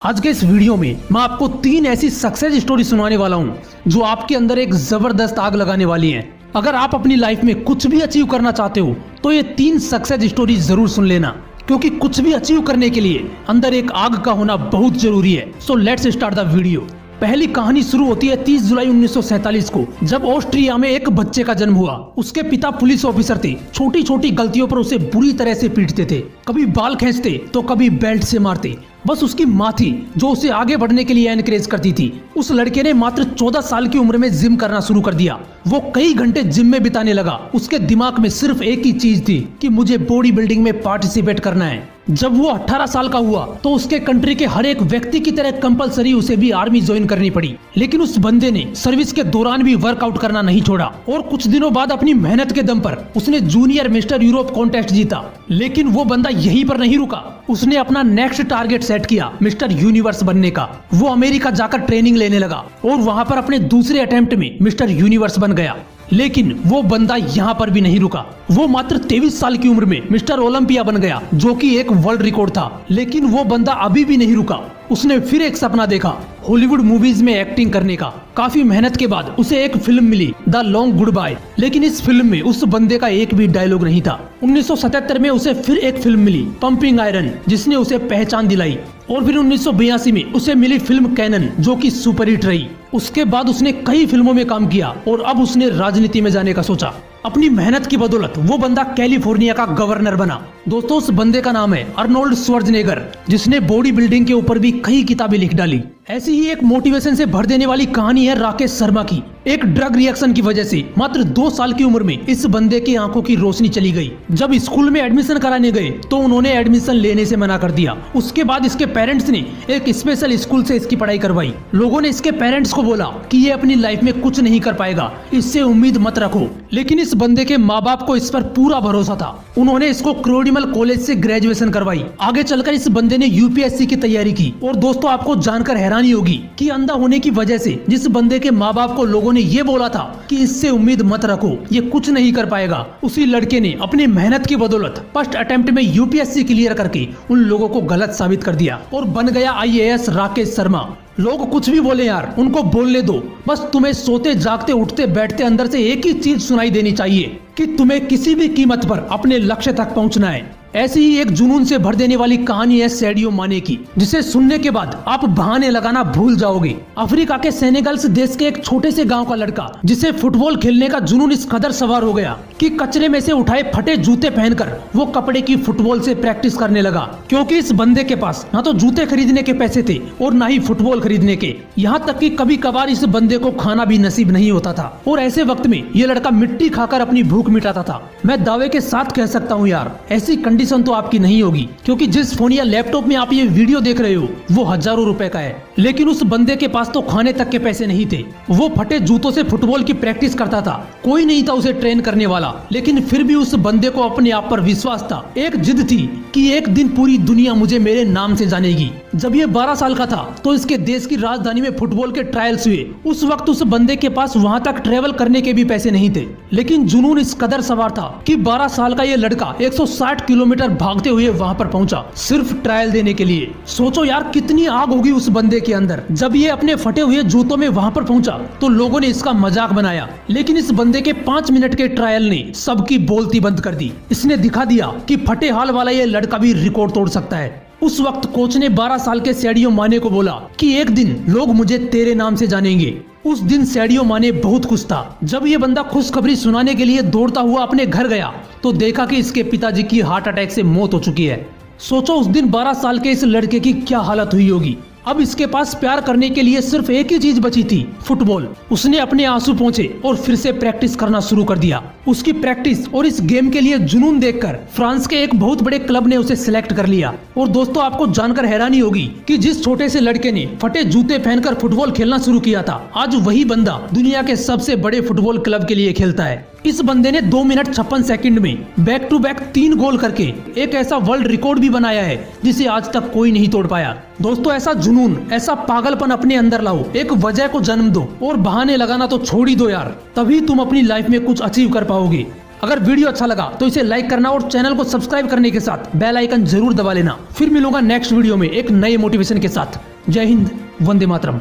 आज के इस वीडियो में मैं आपको 3 ऐसी सक्सेस स्टोरी सुनाने वाला हूं जो आपके अंदर एक जबरदस्त आग लगाने वाली हैं। अगर आप अपनी लाइफ में कुछ भी अचीव करना चाहते हो तो ये 3 सक्सेस स्टोरी जरूर सुन लेना, क्योंकि कुछ भी अचीव करने के लिए अंदर एक आग का होना बहुत जरूरी है। So let's start the video. पहली कहानी शुरू होती है 30 जुलाई 1947 को, जब ऑस्ट्रिया में एक बच्चे का जन्म हुआ। उसके पिता पुलिस ऑफिसर थे। छोटी छोटी गलतियों पर उसे बुरी तरह से पीटते थे, कभी बाल खींचते तो कभी बेल्ट से मारते। बस उसकी माँ थी जो उसे आगे बढ़ने के लिए एनकरेज करती थी। उस लड़के ने मात्र 14 साल की उम्र में जिम करना शुरू कर दिया। वो कई घंटे जिम में बिताने लगा। उसके दिमाग में सिर्फ एक ही चीज थी कि मुझे बॉडी बिल्डिंग में पार्टिसिपेट करना है। जब वो 18 साल का हुआ तो उसके कंट्री के हर एक व्यक्ति की तरह कंपलसरी उसे भी आर्मी ज्वाइन करनी पड़ी। लेकिन उस बंदे ने सर्विस के दौरान भी वर्कआउट करना नहीं छोड़ा और कुछ दिनों बाद अपनी मेहनत के दम पर उसने जूनियर मिस्टर यूरोप कॉन्टेस्ट जीता। लेकिन वो बंदा यहीं पर नहीं रुका। उसने अपना नेक्स्ट टारगेट सेट किया मिस्टर यूनिवर्स बनने का। वो अमेरिका जाकर ट्रेनिंग लेने लगा और वहां पर अपने दूसरे अटेम्प्ट में मिस्टर यूनिवर्स बन गया। लेकिन वो बंदा यहाँ पर भी नहीं रुका। वो मात्र 23 साल की उम्र में मिस्टर ओलंपिया बन गया, जो कि एक वर्ल्ड रिकॉर्ड था। लेकिन वो बंदा अभी भी नहीं रुका। उसने फिर एक सपना देखा, हॉलीवुड मूवीज में एक्टिंग करने का। काफी मेहनत के बाद उसे एक फिल्म मिली, द लॉन्ग गुड बाय। लेकिन इस फिल्म में उस बंदे का एक भी डायलॉग नहीं था। 1977 में उसे फिर एक फिल्म मिली, पंपिंग आयरन, जिसने उसे पहचान दिलाई। और फिर 1982 में उसे मिली फिल्म कैनन, जो कि सुपरहिट रही। उसके बाद उसने कई फिल्मों में काम किया और अब उसने राजनीति में जाने का सोचा। अपनी मेहनत की बदौलत वो बंदा कैलिफोर्निया का गवर्नर बना। दोस्तों, उस बंदे का नाम है अर्नोल्ड श्वार्ज़नेगर, जिसने बॉडी बिल्डिंग के ऊपर भी कई किताबें लिख डाली। ऐसी ही एक मोटिवेशन से भर देने वाली कहानी है राकेश शर्मा की। एक ड्रग रिएक्शन की वजह से मात्र 2 साल की उम्र में इस बंदे की आंखों की रोशनी चली गई। जब स्कूल में एडमिशन कराने गए तो उन्होंने एडमिशन लेने से मना कर दिया। उसके बाद इसके पेरेंट्स ने एक स्पेशल स्कूल से इसकी पढ़ाई करवाई। लोगों ने इसके पेरेंट्स को बोला कि ये अपनी लाइफ में कुछ नहीं कर पाएगा, इससे उम्मीद मत रखो। लेकिन इस बंदे के माँ बाप को इस पर पूरा भरोसा था। उन्होंने इसको क्रोडिमल कॉलेज से ग्रेजुएशन करवाई। आगे चलकर इस बंदे ने यूपीएससी की तैयारी की। और दोस्तों, आपको जानकर हैरानी होगी कि अंधा होने की वजह से जिस बंदे के माँ बाप को लोगों ने ये बोला था कि इससे उम्मीद मत रखो, ये कुछ नहीं कर पाएगा, उसी लड़के ने अपनी मेहनत की बदौलत फर्स्ट अटेम्प्ट में यूपीएससी क्लियर करके उन लोगों को गलत साबित कर दिया और बन गया आईएएस राकेश शर्मा। लोग कुछ भी बोले यार, उनको बोलने दो। बस तुम्हें सोते जागते उठते बैठते अंदर से एक ही चीज सुनाई देनी चाहिए कि तुम्हें किसी भी कीमत पर अपने लक्ष्य तक पहुंचना है। ऐसी ही एक जुनून से भर देने वाली कहानी है सैडियो माने की, जिसे सुनने के बाद आप बहाने लगाना भूल जाओगे। अफ्रीका के सेनेगल्स देश के एक छोटे से गांव का लड़का, जिसे फुटबॉल खेलने का जुनून इस कदर सवार हो गया कि कचरे में से उठाए फटे जूते पहनकर वो कपड़े की फुटबॉल से प्रैक्टिस करने लगा। क्योंकि इस बंदे के पास ना तो जूते खरीदने के पैसे थे और ना ही फुटबॉल खरीदने के। यहाँ तक कि कभी कभार इस बंदे को खाना भी नसीब नहीं होता था। और ऐसे वक्त में ये लड़का मिट्टी खाकर अपनी भूख मिटाता था। मैं दावे के साथ कह सकता हूँ यार, ऐसी कंडीशन तो आपकी नहीं होगी, क्योंकि जिस फोन या लैपटॉप में आप ये वीडियो देख रहे हो वो हजारों रुपए का है। लेकिन उस बंदे के पास तो खाने तक के पैसे नहीं थे। वो फटे जूतों से फुटबॉल की प्रैक्टिस करता था। कोई नहीं था उसे ट्रेन करने वाला। लेकिन फिर भी उस बंदे को अपने आप पर विश्वास था। एक जिद थी कि एक दिन पूरी दुनिया मुझे मेरे नाम से जानेगी। जब ये 12 साल का था तो इसके देश की राजधानी में फुटबॉल के ट्रायल्स हुए। उस वक्त उस बंदे के पास वहां तक ट्रेवल करने के भी पैसे नहीं थे। लेकिन जुनून इस कदर सवार था कि 12 साल का ये लड़का 160 किलोमीटर भागते हुए वहां पर पहुंचा, सिर्फ ट्रायल देने के लिए। सोचो यार, कितनी आग होगी उस बंदे के अंदर। जब ये अपने फटे हुए जूतों में वहां पर पहुंचा तो लोगों ने इसका मजाक बनाया। लेकिन इस बंदे के 5 मिनट के ट्रायल ने सबकी बोलती बंद कर दी। इसने दिखा दिया कि फटे हाल वाला ये लड़का भी रिकॉर्ड तोड़ सकता है। उस वक्त कोच ने 12 साल के सैडियो माने को बोला कि एक दिन लोग मुझे तेरे नाम से जानेंगे। उस दिन सैडियो माने बहुत खुश था। जब ये बंदा खुशखबरी सुनाने के लिए दौड़ता हुआ अपने घर गया तो देखा कि इसके पिताजी की हार्ट अटैक से मौत हो चुकी है। सोचो उस दिन 12 साल के इस लड़के की क्या हालत हुई होगी। अब इसके पास प्यार करने के लिए सिर्फ एक ही चीज बची थी, फुटबॉल। उसने अपने आंसू पोंछे और फिर से प्रैक्टिस करना शुरू कर दिया। उसकी प्रैक्टिस और इस गेम के लिए जुनून देखकर फ्रांस के एक बहुत बड़े क्लब ने उसे सिलेक्ट कर लिया। और दोस्तों, आपको जानकर हैरानी होगी कि जिस छोटे से लड़के ने फटे जूते पहनकर फुटबॉल खेलना शुरू किया था, आज वही बंदा दुनिया के सबसे बड़े फुटबॉल क्लब के लिए खेलता है। इस बंदे ने 2 मिनट 56 सेकंड में बैक टू बैक 3 गोल करके एक ऐसा वर्ल्ड रिकॉर्ड भी बनाया है जिसे आज तक कोई नहीं तोड़ पाया। दोस्तों, ऐसा जुनून, ऐसा पागलपन अपने अंदर लाओ, एक वजह को जन्म दो और बहाने लगाना तो छोड़ ही दो यार। तभी तुम अपनी लाइफ में कुछ अचीव कर पाओगे। अगर वीडियो अच्छा लगा तो इसे लाइक करना और चैनल को सब्सक्राइब करने के साथ बेल आइकन जरूर दबा लेना। फिर मिलूंगा नेक्स्ट वीडियो में एक नए मोटिवेशन के साथ। जय हिंद, वंदे मातरम।